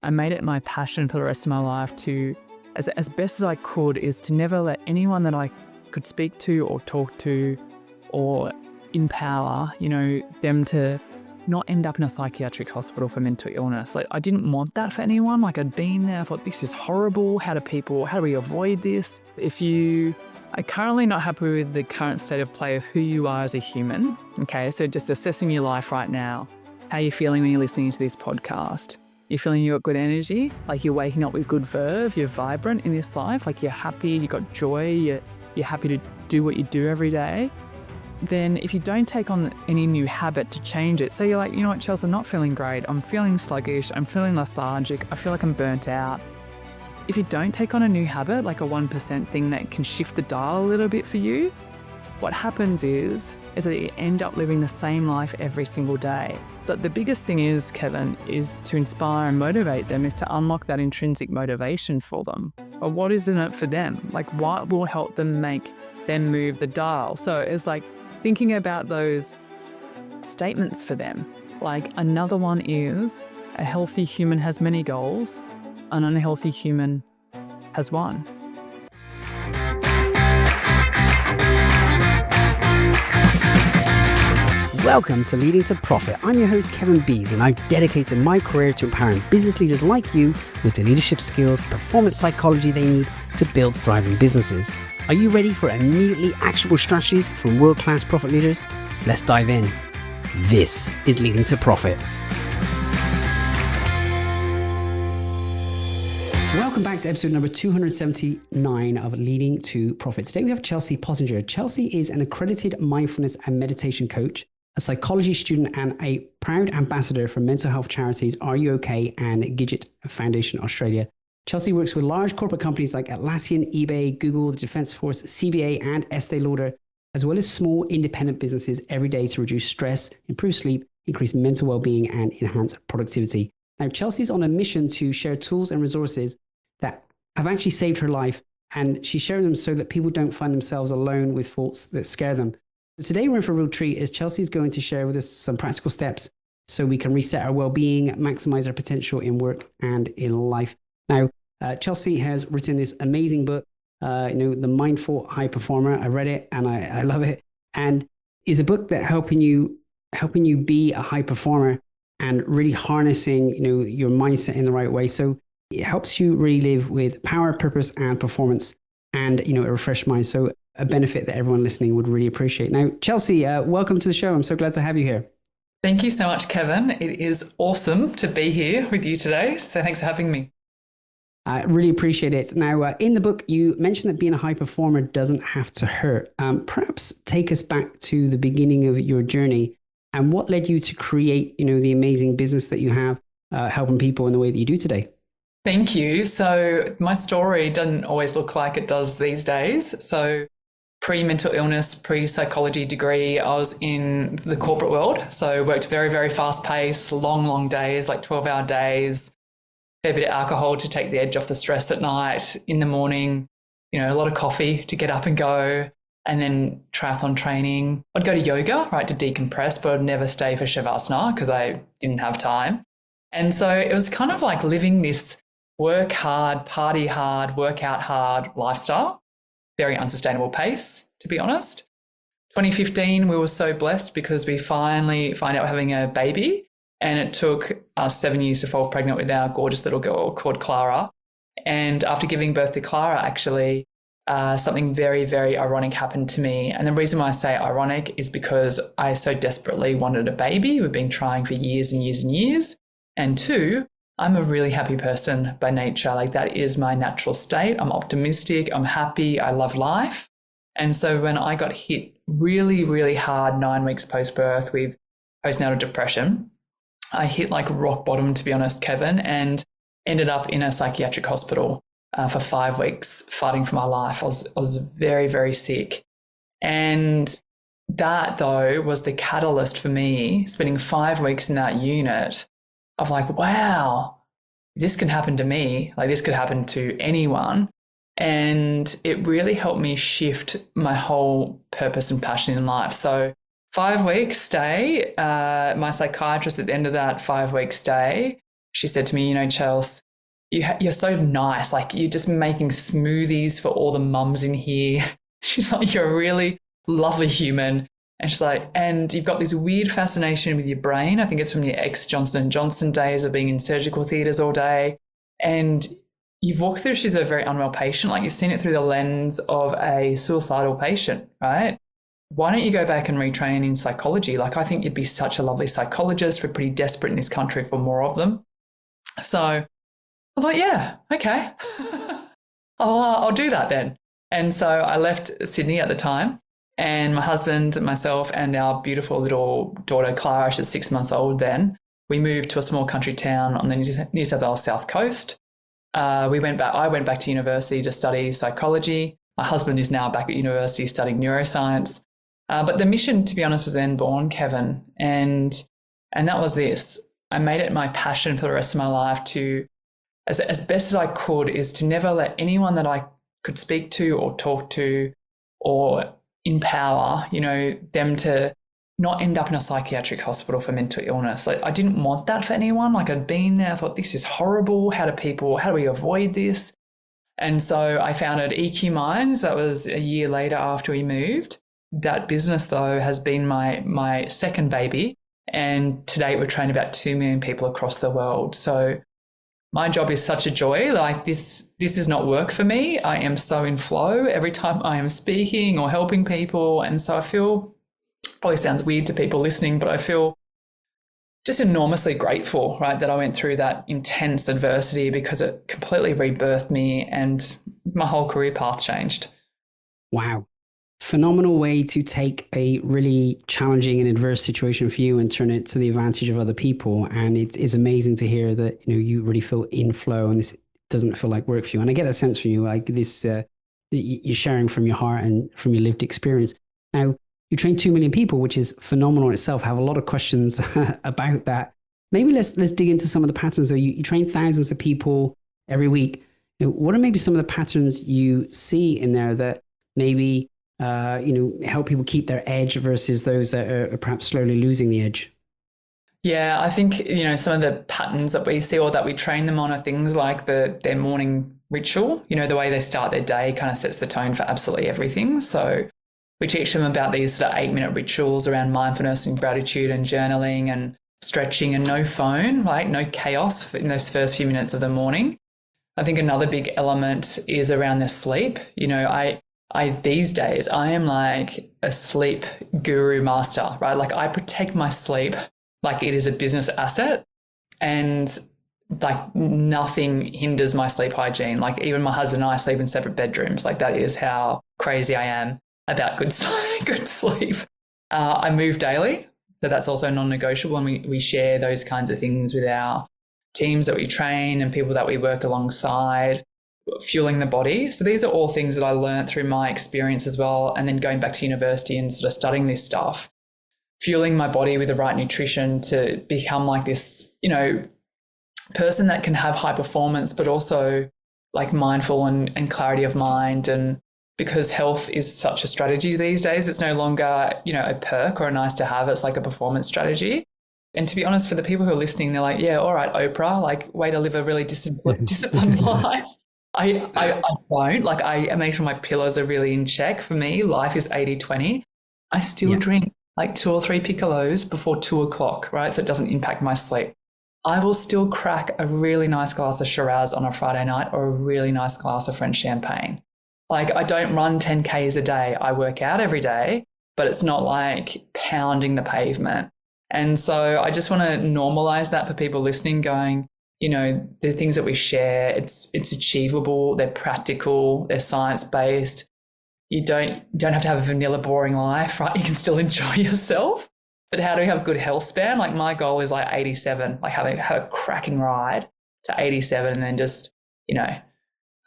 I made it my passion for the rest of my life to, as best as I could, is to never let anyone that I could speak to or talk to or empower, them to not end up in a psychiatric hospital for mental illness. Like, I didn't want that for anyone. Like, I'd been there, I thought, this is horrible. How do we avoid this? If you are currently not happy with the current state of play of who you are as a human, okay, so just assessing your life right now, how you're feeling when you're listening to this podcast. You're feeling you've got good energy, like you're waking up with good verve, you're vibrant in this life, like you're happy, you've got joy, you're happy to do what you do every day. Then if you don't take on any new habit to change it, so you're like, you know what, Chelsea, I'm not feeling great, I'm feeling sluggish, I'm feeling lethargic, I feel like I'm burnt out. If you don't take on a new habit, like a 1% thing that can shift the dial a little bit for you, what happens is that you end up living the same life every single day. But the biggest thing is, Kevin, is to inspire and motivate them, is to unlock that intrinsic motivation for them. Or what is in it for them? Like, what will help them make them move the dial? So it's like thinking about those statements for them. Like, another one is, a healthy human has many goals, an unhealthy human has one. Welcome to Leading to Profit. I'm your host, Kevin Bees, and I've dedicated my career to empowering business leaders like you with the leadership skills, performance psychology they need to build thriving businesses. Are you ready for immediately actionable strategies from world-class profit leaders? Let's dive in. This is Leading to Profit. Welcome back to episode number 279 of Leading to Profit. Today we have Chelsea Pottenger. Chelsea is an accredited mindfulness and meditation coach, a psychology student, and a proud ambassador for mental health charities Are You OK and Gidget Foundation Australia. Chelsea works with large corporate companies like Atlassian, eBay, Google, the Defence Force, CBA, and Estee Lauder, as well as small independent businesses every day to reduce stress, improve sleep, increase mental well-being, and enhance productivity. Now, Chelsea is on a mission to share tools and resources that have actually saved her life, and she's sharing them so that people don't find themselves alone with thoughts that scare them. So today we're in for a real treat, as Chelsea's going to share with us some practical steps so we can reset our well-being, maximize our potential in work and in life. Now, Chelsea has written this amazing book, The Mindful High Performer. I read it and I love it, and is a book that helping you be a high performer and really harnessing, your mindset in the right way. So it helps you really live with power, purpose, and performance, and, a refreshed mind. So a benefit that everyone listening would really appreciate. Now, Chelsea, welcome to the show. I'm so glad to have you here. Thank you so much, Kevin. It is awesome to be here with you today. So thanks for having me. I really appreciate it. Now, in the book, you mentioned that being a high performer doesn't have to hurt. Perhaps take us back to the beginning of your journey and what led you to create, the amazing business that you have, helping people in the way that you do today. Thank you. So my story doesn't always look like it does these days. So pre-mental illness, pre-psychology degree, I was in the corporate world. So worked very, very fast paced, long days, like 12-hour days, fair bit of alcohol to take the edge off the stress at night, in the morning, a lot of coffee to get up and go, and then triathlon training. I'd go to yoga, right, to decompress, but I'd never stay for Shavasana because I didn't have time. And so it was kind of like living this work hard, party hard, work out hard lifestyle, very unsustainable pace, to be honest. 2015, we were so blessed because we finally find out we're having a baby, and it took us 7 years to fall pregnant with our gorgeous little girl called Clara. And after giving birth to Clara, actually, something very, very ironic happened to me. And the reason why I say ironic is because I so desperately wanted a baby. We've been trying for years and years and years. And two, I'm a really happy person by nature. Like, that is my natural state. I'm optimistic. I'm happy. I love life. And so when I got hit really, really hard 9 weeks post-birth with postnatal depression, I hit like rock bottom, to be honest, Kevin, and ended up in a psychiatric hospital for 5 weeks fighting for my life. I was very, very sick. And that, though, was the catalyst for me spending 5 weeks in that unit of like, wow, this could happen to me. Like, this could happen to anyone. And it really helped me shift my whole purpose and passion in life. So 5 weeks stay, my psychiatrist at the end of that 5 week stay, she said to me, you know, Chelsea, you're so nice. Like, you're just making smoothies for all the mums in here. She's like, you're a really lovely human. And she's like, and you've got this weird fascination with your brain. I think it's from your ex-Johnson & Johnson days of being in surgical theatres all day. And you've walked through, she's a very unwell patient. Like, you've seen it through the lens of a suicidal patient, right? Why don't you go back and retrain in psychology? Like, I think you'd be such a lovely psychologist. We're pretty desperate in this country for more of them. So I thought, yeah, okay. I'll do that then. And so I left Sydney at the time, and my husband, myself, and our beautiful little daughter, Clara, she's 6 months old then, we moved to a small country town on the New South Wales South Coast. I went back to university to study psychology. My husband is now back at university studying neuroscience. But the mission, to be honest, was then born, Kevin. And that was this. I made it my passion for the rest of my life to, as best as I could, is to never let anyone that I could speak to or talk to or empower, you know, them to not end up in a psychiatric hospital for mental illness. Like, I didn't want that for anyone. Like, I'd been there, I thought, this is horrible. How do we avoid this? And so I founded EQ Minds. That was a year later after we moved. That business, though, has been my second baby. And to date, we've trained about 2 million people across the world. So my job is such a joy. Like, this is not work for me. I am so in flow every time I am speaking or helping people. And so I feel, probably sounds weird to people listening, but I feel just enormously grateful, right, that I went through that intense adversity, because it completely rebirthed me and my whole career path changed. Wow. Phenomenal way to take a really challenging and adverse situation for you and turn it to the advantage of other people. And it is amazing to hear that, you know, you really feel in flow and this doesn't feel like work for you. And I get that sense from you, like this, you're sharing from your heart and from your lived experience. Now, you train 2 million people, which is phenomenal in itself. I have a lot of questions about that. Maybe let's dig into some of the patterns. So you train thousands of people every week. You know, what are maybe some of the patterns you see in there that maybe help people keep their edge versus those that are perhaps slowly losing the edge? Yeah, I think, you know, some of the patterns that we see or that we train them on are things like their morning ritual. You know, the way they start their day kind of sets the tone for absolutely everything. So we teach them about these sort of 8-minute rituals around mindfulness and gratitude and journaling and stretching and no phone, right? No chaos in those first few minutes of the morning. I think another big element is around their sleep. You know, I these days, I am like a sleep guru master, right? Like, I protect my sleep like it is a business asset, and like nothing hinders my sleep hygiene. Like, even my husband and I sleep in separate bedrooms. Like, that is how crazy I am about good sleep. I move daily, so that's also non-negotiable, and we share those kinds of things with our teams that we train and people that we work alongside. Fueling the body. So these are all things that I learned through my experience as well, and then going back to university and sort of studying this stuff. Fueling my body with the right nutrition to become like this, you know, person that can have high performance, but also like mindful and clarity of mind. And because health is such a strategy these days, it's no longer, you know, a perk or a nice to have. It's like a performance strategy. And to be honest, for the people who are listening, they're like, yeah, all right, Oprah, like, way to live a really disciplined life. I won't. Like, I make sure my pillows are really in check. For me, life is 80-20. I still drink like 2 or 3 piccolos before 2 o'clock, right? So it doesn't impact my sleep. I will still crack a really nice glass of Shiraz on a Friday night or a really nice glass of French champagne. Like, I don't run 10Ks a day. I work out every day, but it's not like pounding the pavement. And so I just want to normalize that for people listening, going, you know, the things that we share, it's achievable, they're practical, they're science-based. You don't have to have a vanilla boring life, right? You can still enjoy yourself. But how do we have good health span? Like, my goal is like 87, like have a cracking ride to 87 and then just, you know,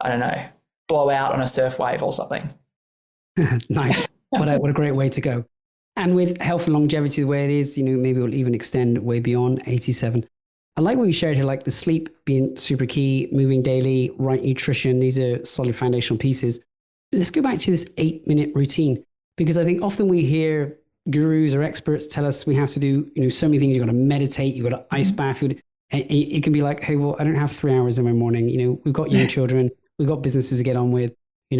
I don't know, blow out on a surf wave or something. Nice. What a great way to go. And with health and longevity the way it is, you know, maybe we'll even extend way beyond 87. I like what you shared here, like the sleep being super key, moving daily, right nutrition. These are solid foundational pieces. Let's go back to this 8-minute routine, because I think often we hear gurus or experts tell us we have to do, you know, so many things. You've got to meditate, you've got to ice bath. And And it can be like, hey, well, I don't have 3 hours in my morning. You know, we've got young children, we've got businesses to get on with, you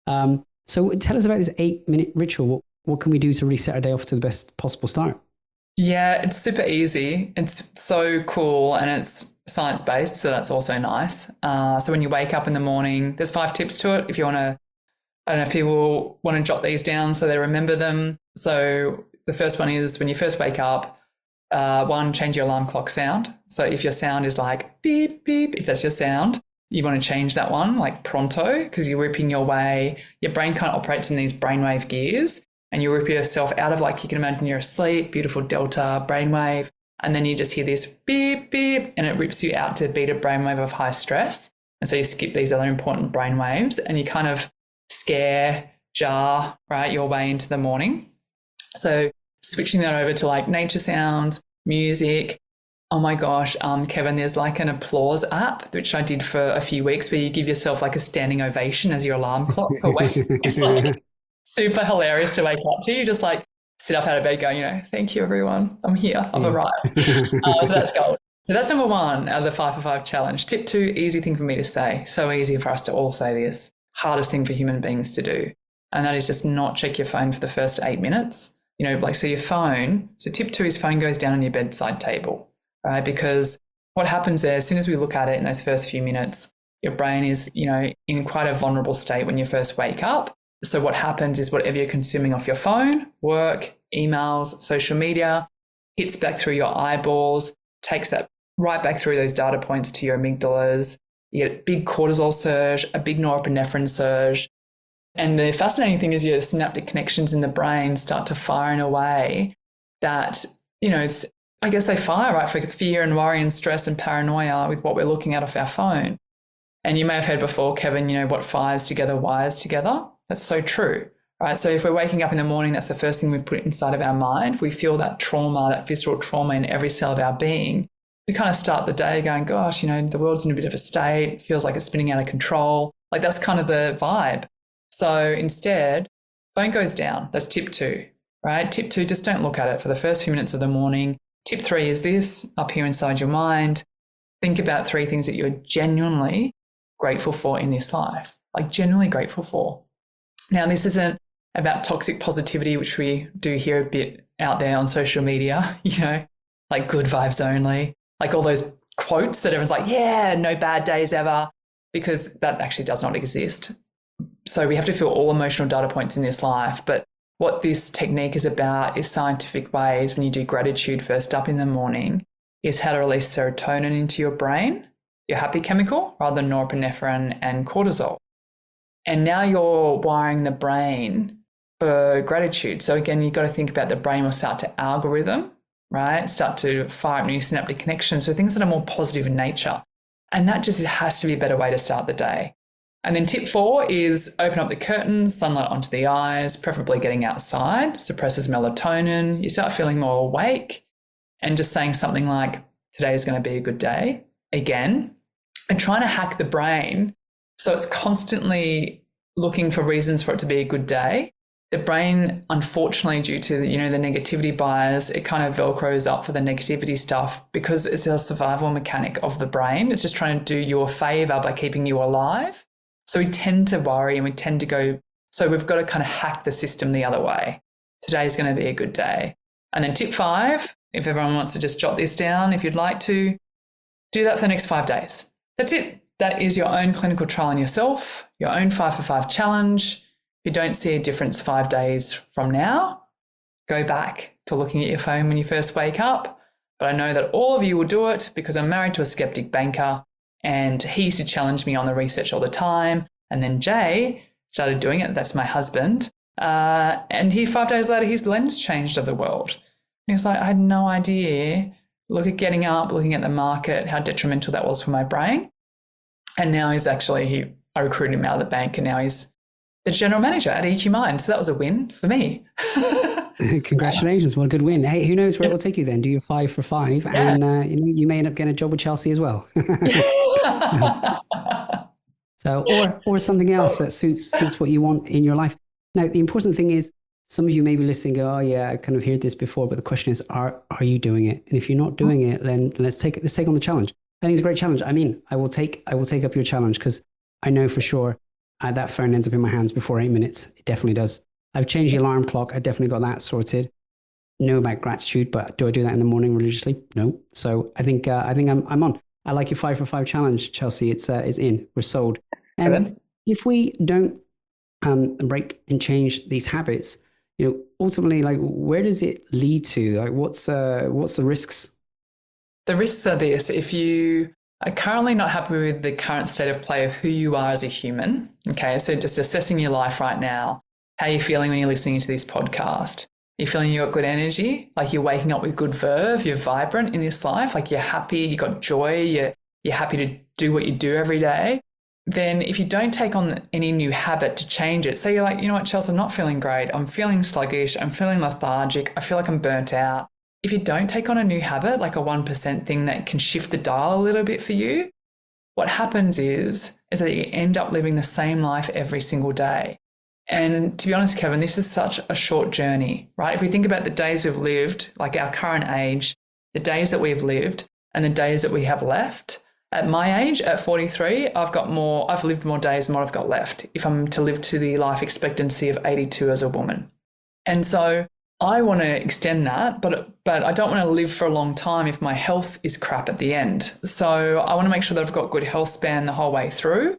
know. So tell us about this 8-minute ritual. What can we do to really set our day off to the best possible start? Yeah, it's super easy. It's so cool and it's science-based, so that's also nice. So when you wake up in the morning, there's 5 tips to it. If you want to, I don't know if people want to jot these down so they remember them. So the first one is when you first wake up, one, change your alarm clock sound. So if your sound is like beep, beep, if that's your sound, you want to change that one like pronto, because you're ripping your way. Your brain kind of operates in these brainwave gears, and you rip yourself out of, like, you can imagine you're asleep, beautiful delta brainwave, and then you just hear this beep, beep, and it rips you out to beta brainwave of high stress. And so you skip these other important brainwaves and you kind of scare, jar, right, your way into the morning. So switching that over to like nature sounds, music. Oh my gosh, Kevin, there's like an applause app, which I did for a few weeks, where you give yourself like a standing ovation as your alarm clock for waking. It's like super hilarious to wake up to. You just like sit up out of bed going, you know, thank you everyone, I'm here, I've arrived. So that's gold. So that's number 1 of the 5 for 5 challenge. Tip 2, easy thing for me to say. So easy for us to all say this. Hardest thing for human beings to do. And that is just not check your phone for the first 8 minutes. You know, like, so your phone, so tip 2 is phone goes down on your bedside table, right? Because what happens there, as soon as we look at it in those first few minutes, your brain is, you know, in quite a vulnerable state when you first wake up. So what happens is whatever you're consuming off your phone, work, emails, social media, hits back through your eyeballs, takes that right back through those data points to your amygdalas. You get a big cortisol surge, a big norepinephrine surge. And the fascinating thing is your synaptic connections in the brain start to fire in a way that, you know, it's, I guess they fire, right, for fear and worry and stress and paranoia with what we're looking at off our phone. And you may have heard before, Kevin, you know, what fires together wires together. That's so true, right? So if we're waking up in the morning, that's the first thing we put inside of our mind. We feel that trauma, that visceral trauma in every cell of our being. We kind of start the day going, gosh, you know, the world's in a bit of a state. It feels like it's spinning out of control. Like, that's kind of the vibe. So instead, phone goes down. That's tip 2, right? Tip 2, just don't look at it for the first few minutes of the morning. Tip 3 is this, up here inside your mind. Think about 3 things that you're genuinely grateful for in this life, like genuinely grateful for. Now, this isn't about toxic positivity, which we do hear a bit out there on social media, you know, like good vibes only, like all those quotes that everyone's like, yeah, no bad days ever, because that actually does not exist. So we have to feel all emotional data points in this life. But what this technique is about is scientific ways, when you do gratitude first up in the morning, is how to release serotonin into your brain, your happy chemical, rather than norepinephrine and cortisol. And now you're wiring the brain for gratitude. So again, you've got to think about the brain will start to algorithm, right? Start to fire up new synaptic connections. So things that are more positive in nature. And that just has to be a better way to start the day. And then tip 4 is open up the curtains, sunlight onto the eyes, preferably getting outside, suppresses melatonin. You start feeling more awake, and just saying something like, today is going to be a good day, again, and trying to hack the brain so it's constantly looking for reasons for it to be a good day. The brain, unfortunately, due to the negativity bias, it kind of velcros up for the negativity stuff because it's a survival mechanic of the brain. It's just trying to do you a favor by keeping you alive. So we tend to worry and we tend to go, so we've got to kind of hack the system the other way. Today's going to be a good day. And then tip 5, if everyone wants to just jot this down, if you'd like to, do that for the next 5 days. That's it. That is your own clinical trial on yourself, your own 5 for 5 challenge. If you don't see a difference 5 days from now, go back to looking at your phone when you first wake up. But I know that all of you will do it because I'm married to a skeptic banker and he used to challenge me on the research all the time. And then Jay started doing it. That's my husband. And 5 days later, his lens changed of the world. And he was like, I had no idea. Look at getting up, looking at the market, how detrimental that was for my brain. And now he's actually, I recruited him out of the bank and now he's the general manager at EQ Mind. So that was a win for me. Congratulations. What a good win. Hey, who knows where it will take you then? Do your 5 for 5 and you may end up getting a job with Chelsea as well. So, or something else that suits what you want in your life. Now, the important thing is some of you may be listening, go, oh yeah, I kind of heard this before, but the question is, are you doing it? And if you're not doing it, then let's take on the challenge. I think it's a great challenge. I mean, I will take up your challenge, because I know for sure that phone ends up in my hands before 8 minutes. It definitely does. I've changed the alarm clock. I definitely got that sorted. Know about gratitude, but do I do that in the morning religiously? No. So I think I'm on. I like your 5 for 5 challenge, Chelsea. It's in. We're sold. And if we don't break and change these habits, ultimately, like, where does it lead to? Like, what's the risks? The risks are this: if you are currently not happy with the current state of play of who you are as a human, okay, so just assessing your life right now, how you're feeling when you're listening to this podcast. You're feeling you've got good energy, like you're waking up with good verve, you're vibrant in this life, like you're happy, you've got joy, you're happy to do what you do every day. Then if you don't take on any new habit to change it, say you're like, you know what, Chelsea, I'm not feeling great. I'm feeling sluggish. I'm feeling lethargic. I feel like I'm burnt out. If you don't take on a new habit, like a 1% thing that can shift the dial a little bit for you, what happens is that you end up living the same life every single day. And to be honest, Kevin, this is such a short journey, right? If we think about the days we've lived, like our current age, the days that we've lived and the days that we have left, at my age, at 43, I've lived more days than what I've got left if I'm to live to the life expectancy of 82 as a woman. And so I want to extend that, but I don't want to live for a long time if my health is crap at the end. So I want to make sure that I've got good health span the whole way through.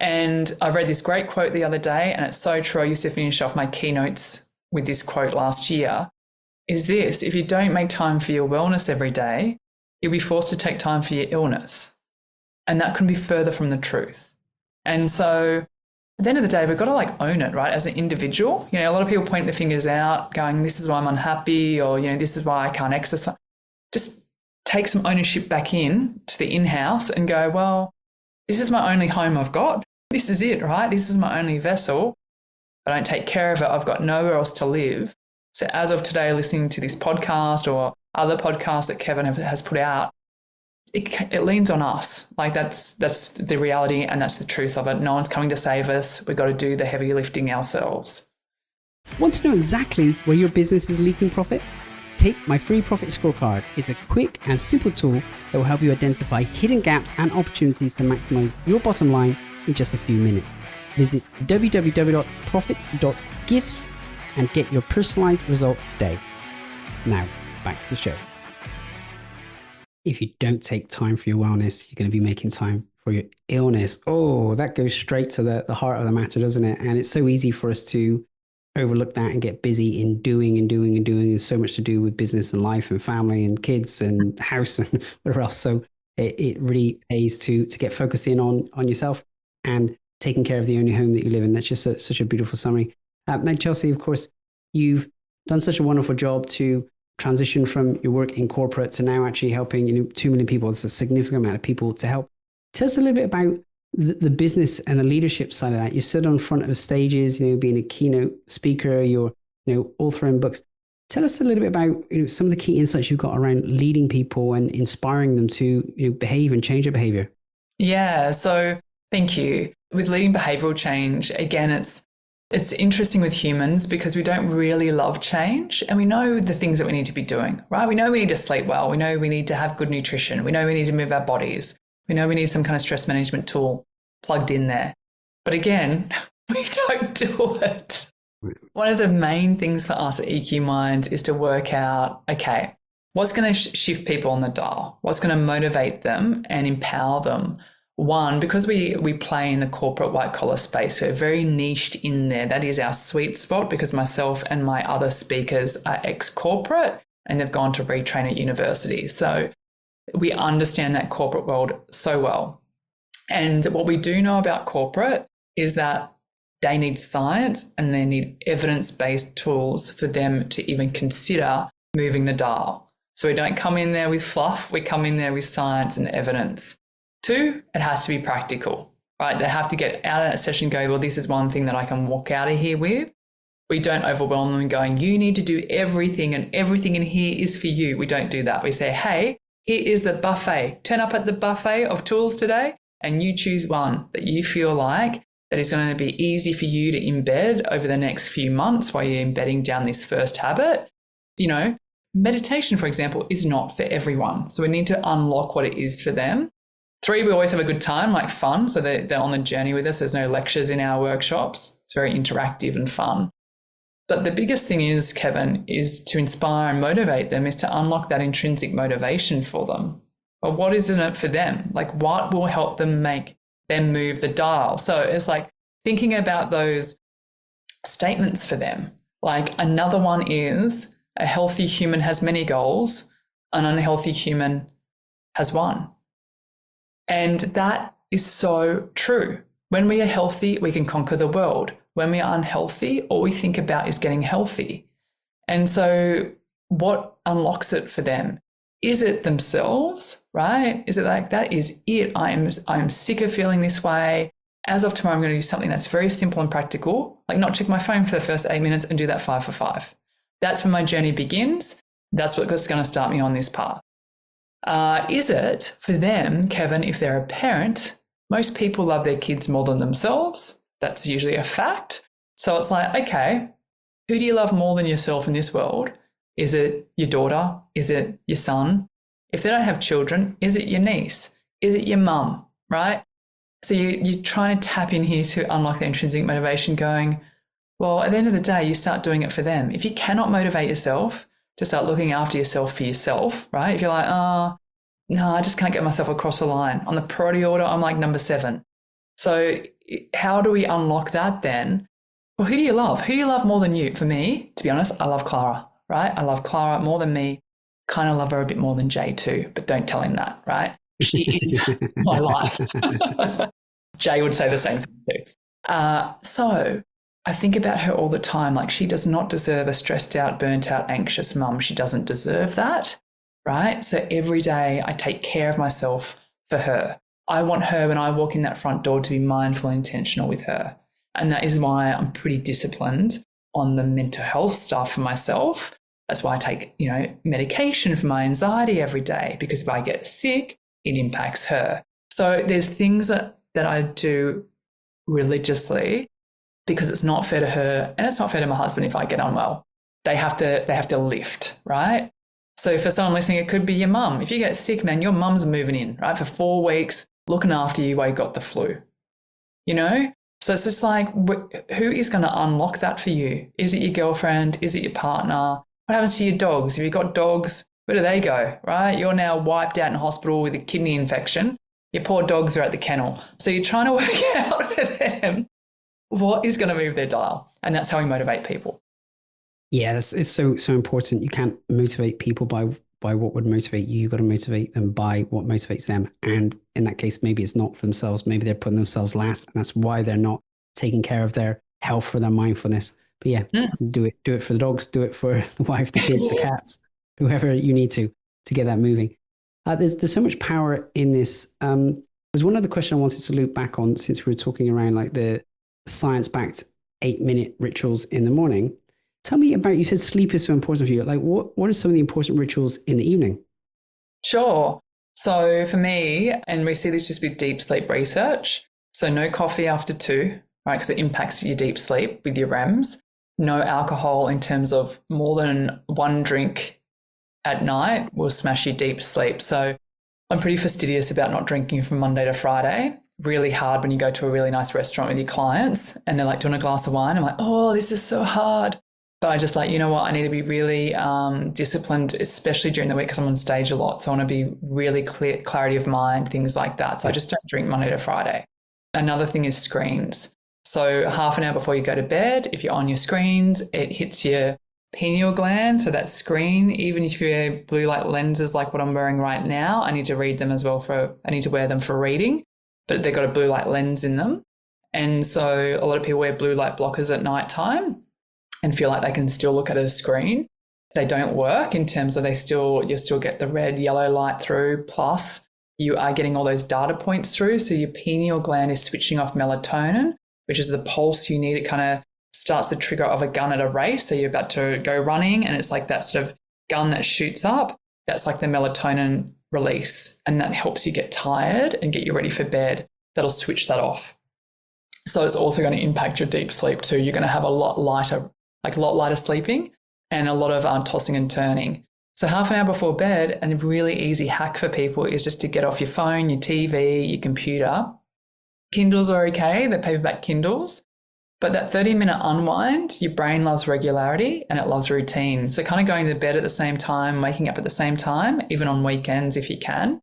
And I read this great quote the other day, and it's so true. I used to finish off my keynotes with this quote last year, is this: if you don't make time for your wellness every day, you'll be forced to take time for your illness. And that couldn't be further from the truth. And so at the end of the day, we've got to own it, right? As an individual, a lot of people point their fingers out going, this is why I'm unhappy, or, this is why I can't exercise. Just take some ownership back in to the in-house and go, well, this is my only home I've got. This is it, right? This is my only vessel. If I don't take care of it, I've got nowhere else to live. So as of today, listening to this podcast or other podcasts that Kevin has put out, it leans on us. Like that's the reality, and that's the truth of it. No one's coming to save us. We've got to do the heavy lifting ourselves. Want to know exactly where your business is leaking profit? Take my free profit scorecard. It's a quick and simple tool that will help you identify hidden gaps and opportunities to maximize your bottom line in just a few minutes. Visit www.profits.gifts and get your personalized results today. Now, back to the show. If you don't take time for your wellness, you're going to be making time for your illness. Oh, that goes straight to the heart of the matter, doesn't it? And it's so easy for us to overlook that and get busy in doing. There's so much to do with business and life and family and kids and house and whatever else. So it really pays to get focused in on yourself and taking care of the only home that you live in. That's just such a beautiful summary. Now, Chelsea, of course, you've done such a wonderful job to transition from your work in corporate to now actually helping 2 million people. It's a significant amount of people to help. Tell us a little bit about the business and the leadership side of that. You sit on front of stages, being a keynote speaker, you're authoring books. Tell us a little bit about some of the key insights you've got around leading people and inspiring them to behave and change their behavior. Yeah, so thank you. With leading behavioral change, again, it's interesting with humans because we don't really love change, and we know the things that we need to be doing, right? We know we need to sleep well. We know we need to have good nutrition. We know we need to move our bodies. We know we need some kind of stress management tool plugged in there. But again, we don't do it. One of the main things for us at EQ Minds is to work out, okay, what's going to shift people on the dial? What's going to motivate them and empower them? One, because we play in the corporate white collar space, we're very niched in there. That is our sweet spot because myself and my other speakers are ex-corporate and they've gone to retrain at university. So we understand that corporate world so well. And what we do know about corporate is that they need science and they need evidence-based tools for them to even consider moving the dial. So we don't come in there with fluff, we come in there with science and evidence. Two, it has to be practical, right? They have to get out of that session and go, well, this is one thing that I can walk out of here with. We don't overwhelm them going, you need to do everything and everything in here is for you. We don't do that. We say, hey, here is the buffet. Turn up at the buffet of tools today and you choose one that you feel like that is going to be easy for you to embed over the next few months while you're embedding down this first habit. Meditation, for example, is not for everyone. So we need to unlock what it is for them. 3, we always have a good time, like fun. So they're on the journey with us. There's no lectures in our workshops. It's very interactive and fun. But the biggest thing is, Kevin, is to inspire and motivate them, is to unlock that intrinsic motivation for them. But what is in it for them? Like, what will help them make them move the dial? So it's like thinking about those statements for them. Like, another one is, a healthy human has many goals, an unhealthy human has one. And that is so true. When we are healthy, we can conquer the world. When we are unhealthy, all we think about is getting healthy. And so what unlocks it for them? Is it themselves, right? Is it like, that is it? I'm sick of feeling this way. As of tomorrow, I'm going to do something that's very simple and practical, like not check my phone for the first 8 minutes and do that 5 for 5. That's when my journey begins. That's what's going to start me on this path. Is it for them, Kevin, if they're a parent, most people love their kids more than themselves. That's usually a fact. So it's like, okay, who do you love more than yourself in this world? Is it your daughter? Is it your son? If they don't have children, is it your niece? Is it your mum, right? So you're trying to tap in here to unlock the intrinsic motivation, going, well, at the end of the day, you start doing it for them. If you cannot motivate yourself to start looking after yourself for yourself, right? If you're like, no, I just can't get myself across the line. On the priority order, I'm like number 7. So how do we unlock that then? Well, who do you love? Who do you love more than you? For me, to be honest, I love Clara, right? I love Clara more than me. Kind of love her a bit more than Jay too, but don't tell him that, right? She is my life. Jay would say the same thing too. So I think about her all the time. Like, she does not deserve a stressed out, burnt out, anxious mum. She doesn't deserve that, right? So every day I take care of myself for her. I want her, when I walk in that front door, to be mindful and intentional with her. And that is why I'm pretty disciplined on the mental health stuff for myself. That's why I take, medication for my anxiety every day, because if I get sick, it impacts her. So there's things that I do religiously, because it's not fair to her and it's not fair to my husband if I get unwell. They have to lift, right? So for someone listening, it could be your mum. If you get sick, man, your mum's moving in, right, for 4 weeks, looking after you while you got the flu, So it's just like, who is going to unlock that for you? Is it your girlfriend? Is it your partner? What happens to your dogs? If you've got dogs, where do they go, right? You're now wiped out in hospital with a kidney infection. Your poor dogs are at the kennel. So you're trying to work out for them what is going to move their dial. And that's how we motivate people. Yeah, it's so important. You can't motivate people by what would motivate you. You've got to motivate them by what motivates them. And in that case, maybe it's not for themselves. Maybe they're putting themselves last. And that's why they're not taking care of their health, for their mindfulness. But yeah, do it for the dogs, do it for the wife, the kids, the cats, whoever you need to get that moving. There's so much power in this. There's one other question I wanted to loop back on, since we were talking around like the science-backed 8-minute rituals in the morning. Tell me about, you said sleep is so important for you. Like, what are some of the important rituals in the evening? Sure. So for me, and we see this just with deep sleep research, so no coffee after 2, right, because it impacts your deep sleep with your REMs. No alcohol in terms of more than 1 drink at night will smash your deep sleep. So I'm pretty fastidious about not drinking from Monday to Friday. Really hard when you go to a really nice restaurant with your clients and they're like, do you want a glass of wine? I'm like, oh, this is so hard. But I just like, you know what, I need to be really disciplined, especially during the week, because I'm on stage a lot. So I want to be really clear, clarity of mind, things like that. So I just don't drink Monday to Friday. Another thing is screens. So half an hour before you go to bed, if you're on your screens, it hits your pineal gland. So that screen, even if you wear blue light lenses like what I'm wearing right now, I need to read them as well I need to wear them for reading, but they've got a blue light lens in them. And so a lot of people wear blue light blockers at nighttime and feel like they can still look at a screen. They don't work in terms of you'll still get the red, yellow light through, plus you are getting all those data points through. So your pineal gland is switching off melatonin, which is the pulse you need. It kind of starts the trigger of a gun at a race. So you're about to go running and it's like that sort of gun that shoots up. That's like the melatonin release, and that helps you get tired and get you ready for bed. That'll switch that off. So it's also going to impact your deep sleep too. You're going to have a lot lighter sleeping and a lot of tossing and turning. So half an hour before bed, and a really easy hack for people is just to get off your phone, your TV, your computer. Kindles are okay, they're paperback Kindles. But that 30-minute unwind, your brain loves regularity and it loves routine. So kind of going to bed at the same time, waking up at the same time, even on weekends if you can.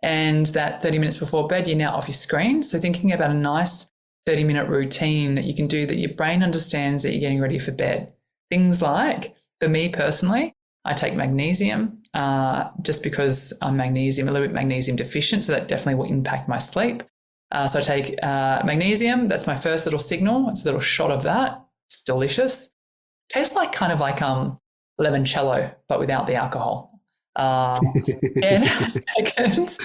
And that 30 minutes before bed, you're now off your screen. So thinking about a nice 30-minute routine that you can do that your brain understands that you're getting ready for bed. Things like, for me personally, I take magnesium just because I'm a little bit magnesium deficient. So that definitely will impact my sleep. So I take magnesium. That's my first little signal. It's a little shot of that. It's delicious. Tastes like kind of like limoncello, but without the alcohol. And second,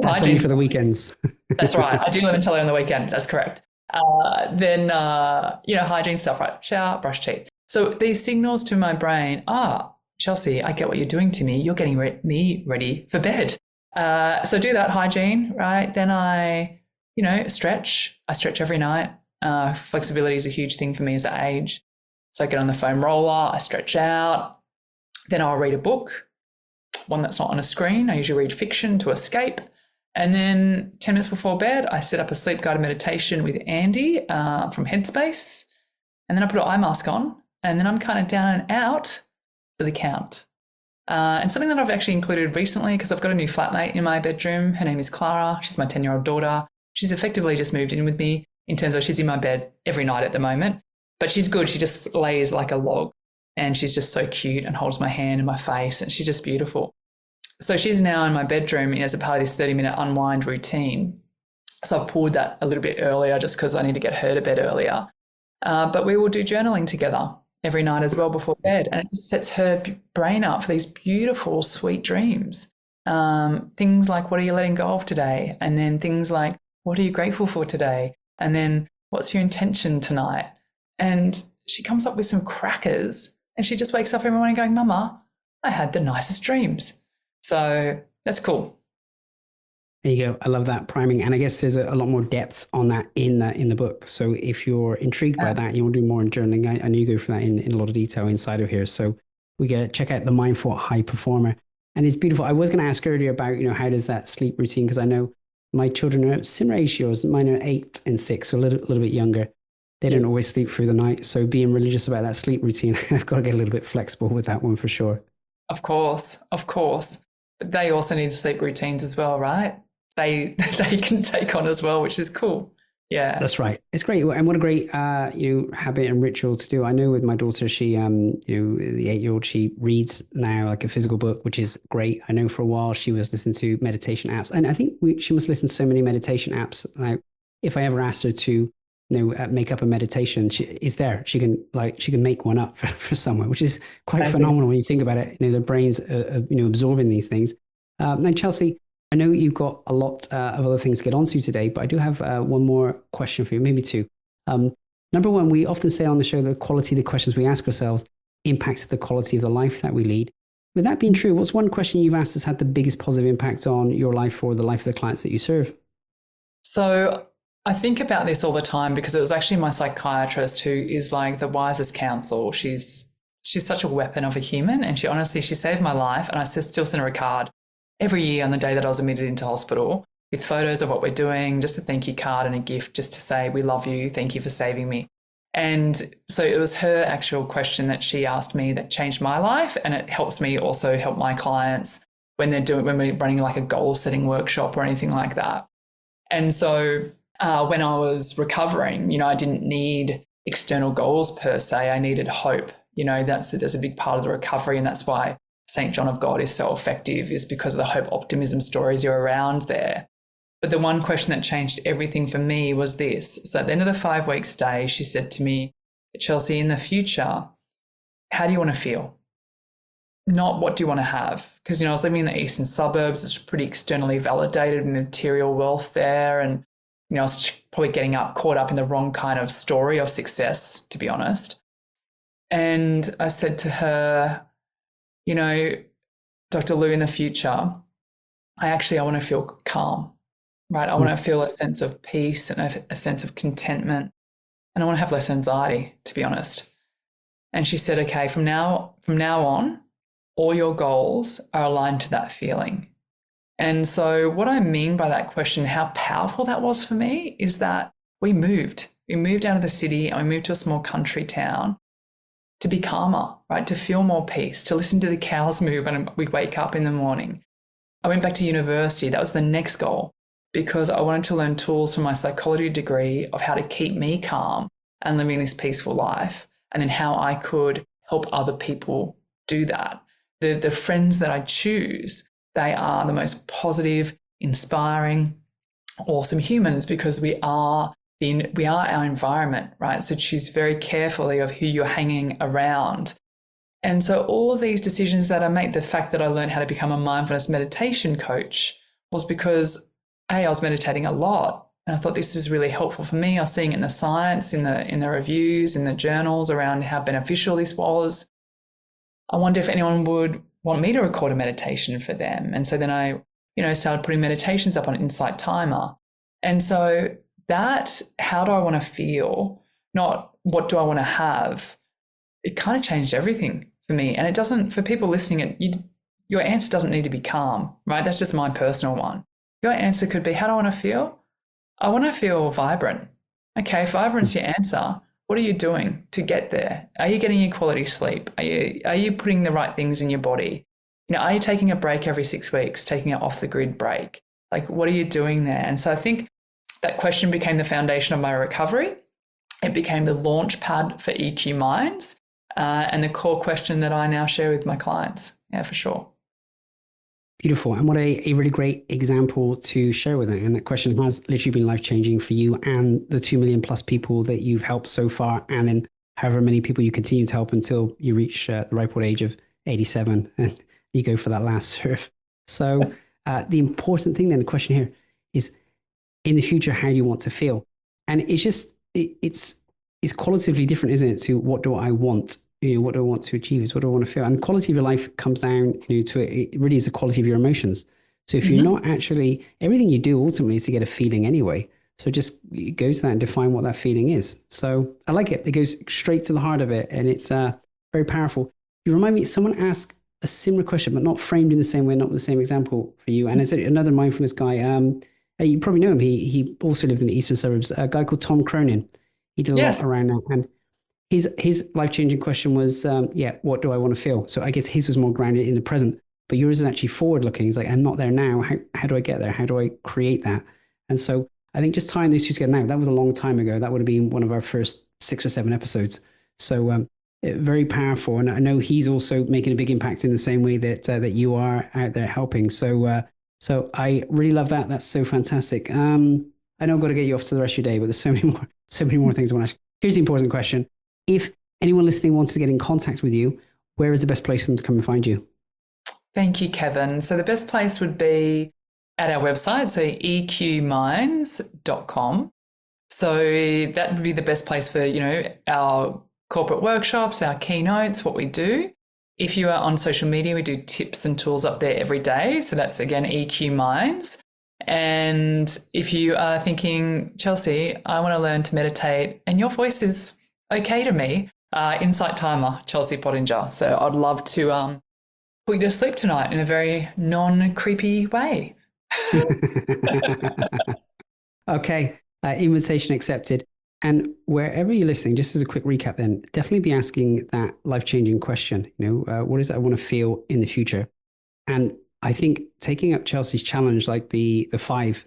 that's only for the weekends. That's right. I do limoncello on the weekend. That's correct. Then hygiene stuff, right? Shower, brush teeth. So these signals to my brain are, Chelsea, I get what you're doing to me. You're getting me ready for bed. So do that hygiene, right? Then I stretch. I stretch every night. Flexibility is a huge thing for me as I age. So I get on the foam roller, I stretch out. Then I'll read a book, one that's not on a screen. I usually read fiction to escape. And then 10 minutes before bed, I set up a sleep guided meditation with Andy from Headspace. And then I put an eye mask on. And then I'm kind of down and out for the count. And something that I've actually included recently, because I've got a new flatmate in my bedroom. Her name is Clara. She's my 10-year-old daughter. She's effectively just moved in with me in terms of she's in my bed every night at the moment. But she's good. She just lays like a log. And she's just so cute and holds my hand and my face. And she's just beautiful. So she's now in my bedroom as a part of this 30-minute unwind routine. So I've pulled that a little bit earlier just because I need to get her to bed earlier. But we will do journaling together every night as well before bed. And it just sets her brain up for these beautiful, sweet dreams. Things like, what are you letting go of today? And then things like, what are you grateful for today? And then what's your intention tonight? And she comes up with some crackers and she just wakes up every morning going, Mama, I had the nicest dreams. So that's cool. There you go. I love that priming. And I guess there's a lot more depth on that in the book. So if you're intrigued by that, you want to do more in journaling, I know you go for that in a lot of detail inside of here. So we get check out The Mindful High Performer. And it's beautiful. I was going to ask earlier about, how does that sleep routine? Because I know my children are similar age to yours. Mine are 8 and 6, so a little bit younger. They don't always sleep through the night. So being religious about that sleep routine, I've got to get a little bit flexible with that one for sure. Of course. But they also need sleep routines as well, right? They can take on as well, which is cool. Yeah, that's right. It's great, and what a great habit and ritual to do. I know with my daughter, she the 8-year-old, she reads now like a physical book, which is great. I know for a while she was listening to meditation apps, and I think she must listen to so many meditation apps. Like if I ever asked her to make up a meditation, it's there. She can make one up for someone, which is quite phenomenal when you think about it. Their brains are absorbing these things. Now, Chelsea, I know you've got a lot of other things to get onto today, but I do have one more question for you, maybe two. Number one, we often say on the show the quality of the questions we ask ourselves impacts the quality of the life that we lead. With that being true, what's one question you've asked that's had the biggest positive impact on your life or the life of the clients that you serve? So I think about this all the time because it was actually my psychiatrist who is like the wisest counsel. She's such a weapon of a human, and she saved my life, and I still send her a card every year on the day that I was admitted into hospital with photos of what we're doing, just a thank you card and a gift just to say, we love you, thank you for saving me. And so it was her actual question that she asked me that changed my life, and it helps me also help my clients when we're running like a goal setting workshop or anything like that. And so when I was recovering, I didn't need external goals per se, I needed hope. There's a big part of the recovery, and that's why St. John of God is so effective, is because of the hope optimism stories you're around there. But the one question that changed everything for me was this. So at the end of the 5-week stay, she said to me, Chelsea, in the future, how do you want to feel? Not what do you want to have? Because, I was living in the eastern suburbs. It's pretty externally validated material wealth there. And, I was probably caught up in the wrong kind of story of success, to be honest. And I said to her, Dr. Lou, in the future, I want to feel calm. right? I want to feel a sense of peace and a sense of contentment. And I want to have less anxiety, to be honest. And she said, okay, from now on, all your goals are aligned to that feeling. And so what I mean by that question, how powerful that was for me, is that we moved out of the city and we moved to a small country town to be calmer, right? To feel more peace, to listen to the cows moo when we wake up in the morning. I went back to university. That was the next goal, because I wanted to learn tools from my psychology degree of how to keep me calm and living this peaceful life, and then how I could help other people do that. The friends that I choose, they are the most positive, inspiring, awesome humans, because we are our environment, right? So choose very carefully of who you're hanging around. And so all of these decisions that I make, the fact that I learned how to become a mindfulness meditation coach, was because I was meditating a lot. And I thought this is really helpful for me. I was seeing it in the science, in the reviews, in the journals around how beneficial this was. I wonder if anyone would want me to record a meditation for them. And so then I, started putting meditations up on Insight Timer. And so that, how do I want to feel, not what do I want to have, it kind of changed everything for me. And it doesn't, for people listening, your answer doesn't need to be calm, right? That's just my personal one. Your answer could be, how do I want to feel? I want to feel vibrant. Okay, if vibrant's your answer, what are you doing to get there? Are you getting your quality sleep? Are you putting the right things in your body? Are you taking a break every 6 weeks, taking an off the grid break? Like, what are you doing there? And so I think that question became the foundation of my recovery. It became the launch pad for EQ Minds, and the core question that I now share with my clients. Yeah, for sure. Beautiful. And what a really great example to share with it. And that question has literally been life-changing for you and the 2 million plus people that you've helped so far, and then however many people you continue to help until you reach the ripe old age of 87 and you go for that last surf. So the important thing then, the question here is, in the future, how do you want to feel? And it's just, it's qualitatively different, isn't it, to what do I want? What do I want to achieve? Is what do I want to feel? And quality of your life comes down, to it really is the quality of your emotions. So if you're not actually, everything you do ultimately is to get a feeling anyway. So just go to that and define what that feeling is. So I like it. It goes straight to the heart of it, and it's very powerful. You remind me, someone asked a similar question, but not framed in the same way, not with the same example for you. And it's another mindfulness guy. You probably know him. He also lived in the eastern suburbs. A guy called Tom Cronin. He did a lot around that. And his life-changing question was, what do I want to feel? So I guess his was more grounded in the present, but yours is actually forward-looking. He's like, I'm not there now. How do I get there? How do I create that? And so I think just tying those two together now, that was a long time ago. That would have been one of our first 6 or 7 episodes. So very powerful. And I know he's also making a big impact in the same way that you are out there helping. So I really love that. That's so fantastic. I know I've got to get you off to the rest of your day, but there's so many more things I want to ask. Here's the important question. If anyone listening wants to get in contact with you, where is the best place for them to come and find you? Thank you, Kevin. So the best place would be at our website, so eqminds.com. So that would be the best place for, our corporate workshops, our keynotes, what we do. If you are on social media, we do tips and tools up there every day. So that's, again, EQ Minds. And if you are thinking, Chelsea, I want to learn to meditate and your voice is okay to me, Insight Timer, Chelsea Pottenger. So I'd love to put you to sleep tonight in a very non-creepy way. Okay, invitation accepted. And wherever you're listening, just as a quick recap then, definitely be asking that life-changing question, what is it I want to feel in the future? And I think taking up Chelsea's challenge, like the five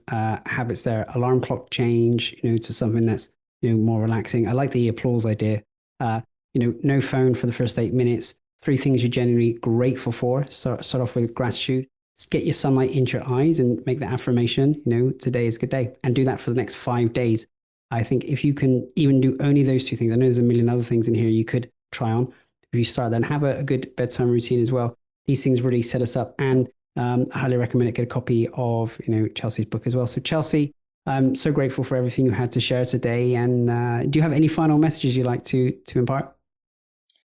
habits there, alarm clock change, to something that's, more relaxing. I like the applause idea. No phone for the first 8 minutes, 3 things you're genuinely grateful for. Start off with gratitude. Just get your sunlight into your eyes and make the affirmation, today is a good day, and do that for the next 5 days. I think if you can even do only those 2 things, I know there's a million other things in here you could try on. If you start then have a good bedtime routine as well. These things really set us up, and I highly recommend it. Get a copy of, Chelsea's book as well. So Chelsea, I'm so grateful for everything you had to share today. And do you have any final messages you'd like to impart?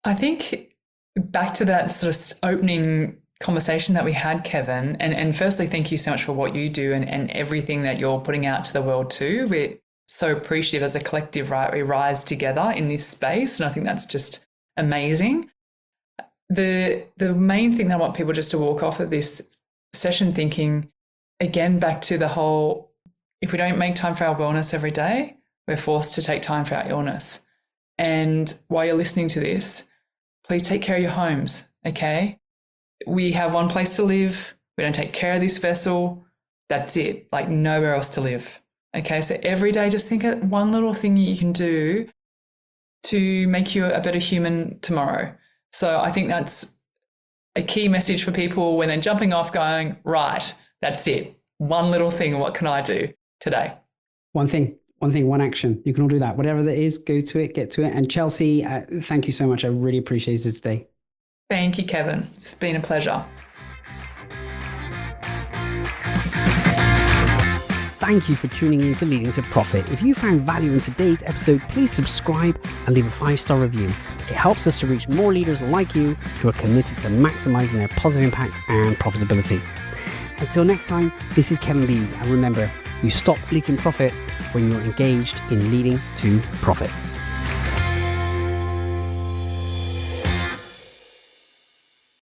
I think back to that sort of opening conversation that we had, Kevin. And firstly, thank you so much for what you do and everything that you're putting out to the world too. We're so appreciative as a collective, right? We rise together in this space. And I think that's just amazing. The main thing that I want people just to walk off of this session thinking, again, back to the whole, if we don't make time for our wellness every day, we're forced to take time for our illness. And while you're listening to this, please take care of your homes, okay? We have one place to live. We don't take care of this vessel. That's it, like nowhere else to live. Okay, so every day just think of one little thing you can do to make you a better human tomorrow. So I think that's a key message for people when they're jumping off going, right, that's it. One little thing, what can I do today? One thing, one action. You can all do that. Whatever that is, go to it, get to it. And Chelsea, thank you so much. I really appreciate it today. Thank you, Kevin. It's been a pleasure. Thank you for tuning in to Leading to Profit. If you found value in today's episode, please subscribe and leave a 5-star review. It helps us to reach more leaders like you who are committed to maximizing their positive impact and profitability. Until next time, this is Kevin Lees. And remember, you stop leaking profit when you're engaged in leading to profit.